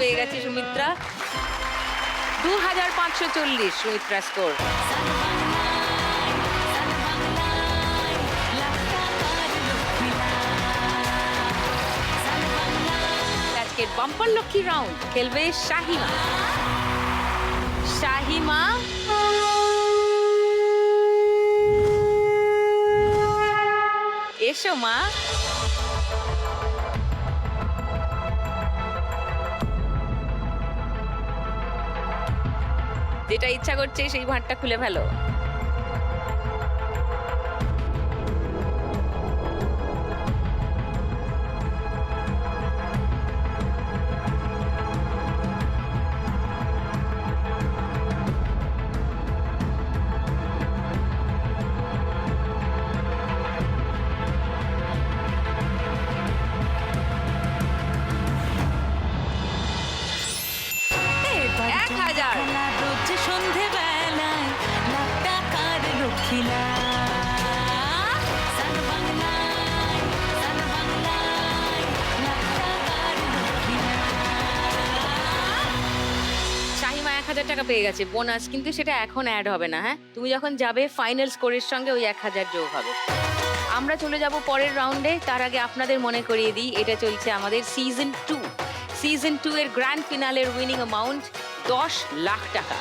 পেয়ে গেছে সুমিত্রা। 2540 সুমিত্রা স্কোর। আজকের বাম্পার লক্ষ্মী রাউন্ড খেলবে শাহিমা। শাহিমা এসো মা। যেটা ইচ্ছা করছে সেই ভাঁড়টা খুলে ফেলো। শাহিমা 1000 টাকা পেয়ে গেছে বোনাস, কিন্তু সেটা এখন অ্যাড হবে না। হ্যাঁ, তুমি যখন যাবে ফাইনাল স্কোরের সঙ্গে ওই 1000 যোগ হবে। আমরা চলে যাব পরের রাউন্ডে। তার আগে আপনাদের মনে করিয়ে দিই, এটা চলছে আমাদের সিজন 2। সিজন 2 এর গ্র্যান্ড ফিনালের উইনিং অ্যামাউন্ট 10 লাখ টাকা।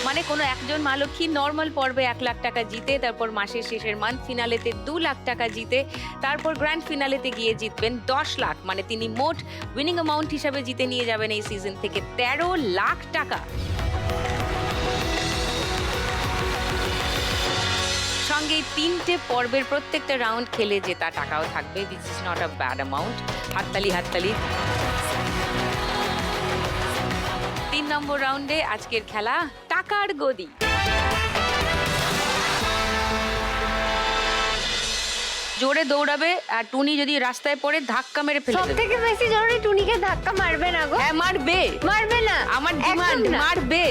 মানে কোনো একজন মা লক্ষ্মী নর্মাল পর্বে 1 লাখ টাকা জিতে, তারপর মাসের শেষের মান্থ ফিনালেতে 2 লাখ টাকা জিতে, তারপর গ্র্যান্ড ফিনালেতে গিয়ে জিতবেন 10 লাখ। মানে তিনি মোট উইনিং অ্যামাউন্ট হিসাবে জিতে নিয়ে যাবেন এই সিজন থেকে 13 লাখ টাকা। সঙ্গে 3টে পর্বের প্রত্যেকটা রাউন্ড খেলে জেতা টাকাও থাকবে। This is not a bad amount. হাততালি হাততালি। 3 নম্বর রাউন্ডে আজকের খেলা টাকার গদি। জোরে দৌড়াবে, আর টুনি যদি রাস্তায় পড়ে ধাক্কা মেরে ফেলে দেবে। সবথেকে বেশি জোরে টুনিকে ধাক্কা মারবে না গো। হ্যাঁ মারবে। মারবে না, আমার ডিমান্ড মারবে।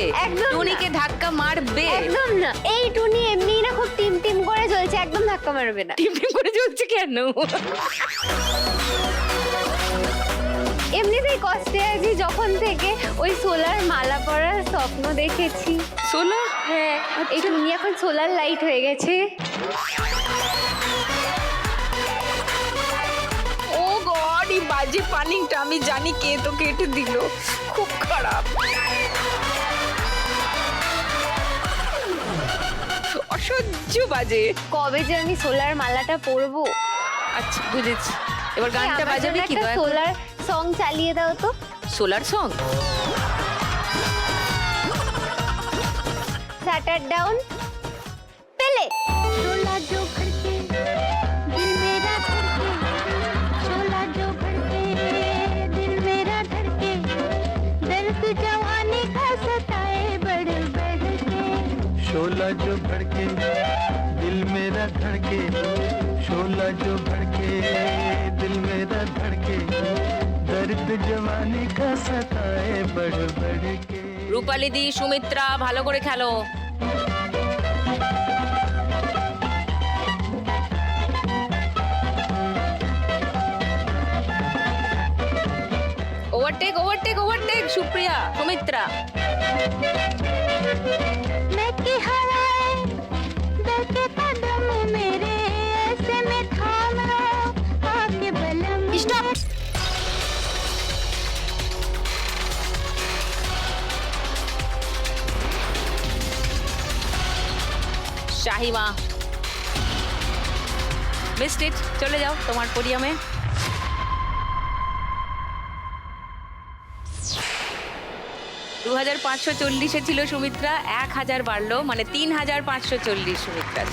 টুনিকে ধাক্কা মারবে। একদম না। এই টুনি এমনিই না খুব টিম টিম করে চলছে, একদম ধাক্কা মারবে না। টিম টিম করে চলছে কেন? এমনিতেই কষ্টে আছি যখন থেকে ওই সোলার মালা পরার স্বপ্ন দেখেছি। সোলার? হ্যাঁ, এই টুনি এখন সোলার লাইট হয়ে গেছে। ও গড, এই বাজে পানিটা আমি জানি কে তো কেটে দিল। খুব খারাপ, অসহ্য বাজে। কবে যে আমি সোলার মালাটা পরবো। আচ্ছা বুঝেছি, এবার গানটা বাজাবে কি? সোলার সং চালিয়ে দাও তো। Solar song? Shutter down. পেলে शोला जो भड़के दिल मेरा धड़के शोला जो भड़के दिल मेरा धड़के दर्द जवानी का सताए बढ़ बढ़ के शोला जो भड़के दिल मेरा धड़के शोला जो भड़के दिल मेरा धड़के दर्द जवानी का सताए बढ़ बढ़ के। রূপালী দি, সুমিত্রা ভালো করে খেলো। Overtake overtake overtake. Supriya, Sumitra. मैं की हवाएं दिल के कदम मेरे ऐसे में थाम लो आके बलम। स्टॉप। Shahima missed it. চলে যাও তোমার পোডিয়ামে। $2540 ছিল সুমিত্রা, 1000 বাড়লো, মানে 3540 সুমিত্রা।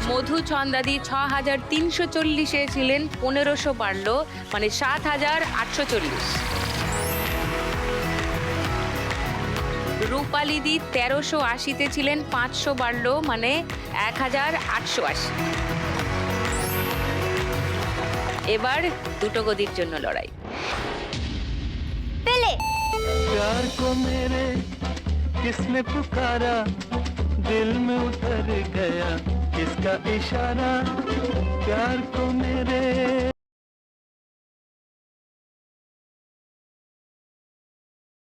মধু ছন্দাদি 6340 ছিলেন, 1500 বাড়লো, মানে 7840। রূপালী দি 1380 ছিলেন, 500 বাড়লো, মানে 1880। এবার দুটো গদির জন্য লড়াই। পেলে प्यार को मेरे किसने पुकारा दिल में उतर गया किसका इशारा प्यार को मेरे